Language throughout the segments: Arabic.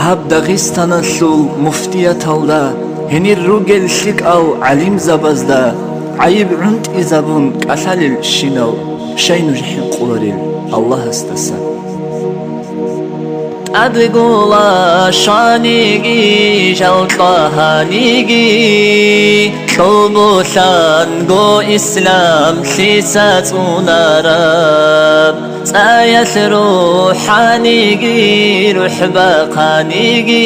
هاب داغستان اللول مفتية تولدا هني الرجل شك أو عليم زبزدا عيب عنت إزابون كأثال الشنو شي نجح قولي الله استسا أدقولا شانيجي جلطهانيجي شوبوشان قو إسلام سيسات ونارب سايس روحانيجي روح باقانيجي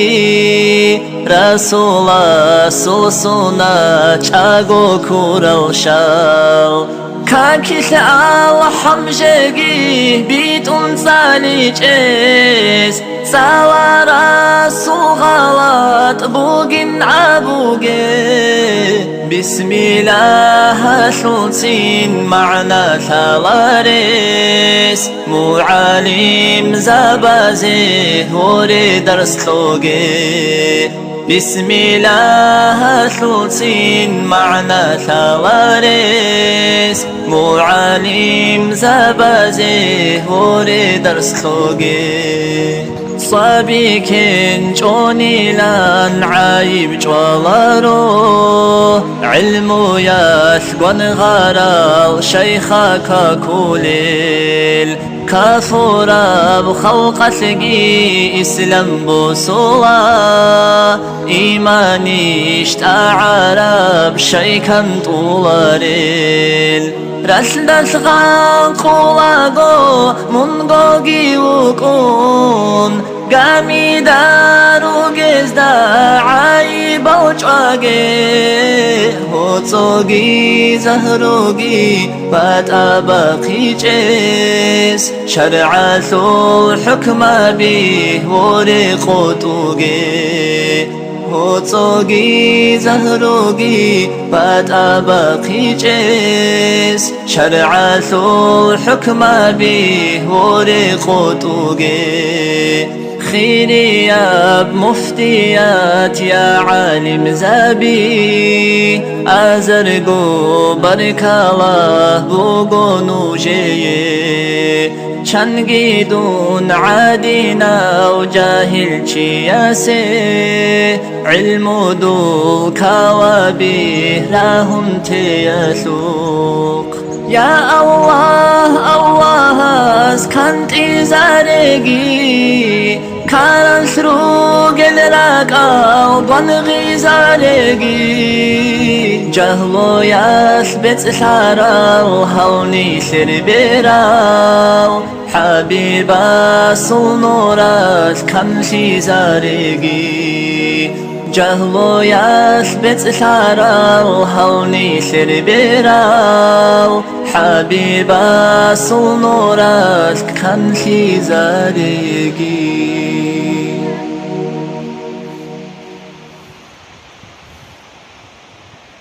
رسولا سوسونا چاقو كورلشال كاكيس الله حمجي بيت انساني جيس سوارا سوغلط بوغن عبوغي بسم الله شوتين معنا ثالاريس معالم زبازي هوري درس لوغي بسم الله شوتين معنا ثالاريس معالم زبازي هوري درس لوغي صبي كن جوني لان عايب جوالارو علمو يثقن غارال شيخا كوليل كافورا بخلق ثقي إسلام بوصولا إيماني اشتعرب شيكا طولاريل رسل دسغان قولاغو منغو جيوكون قامي دارو جزدا عايب وجاغي هوتوغي زهروغي باتابقي جيس شرع ثو الحكمة بيه ورقوتوغي هوتوغي زهروغي باتابقي جيس شرع ثو الحكمة بيه ورقوتوغي خيري يا بمفتيات يا عالم زابي أزرقو بارك الله بوغو نوجي شنقيدون عادينا وجاهل ياسي علم دول كوابيه لهم تيسوق يا الله الله اسكنت إزارقي كان سروق الراقة وبنغي زارقي جهلو يثبت سارة وهوني سربيرا حبيبا صنورات كمشي زارقي جهلو يثبت سارة وهوني سربيرا حبيبا صنورات كمشي زارقي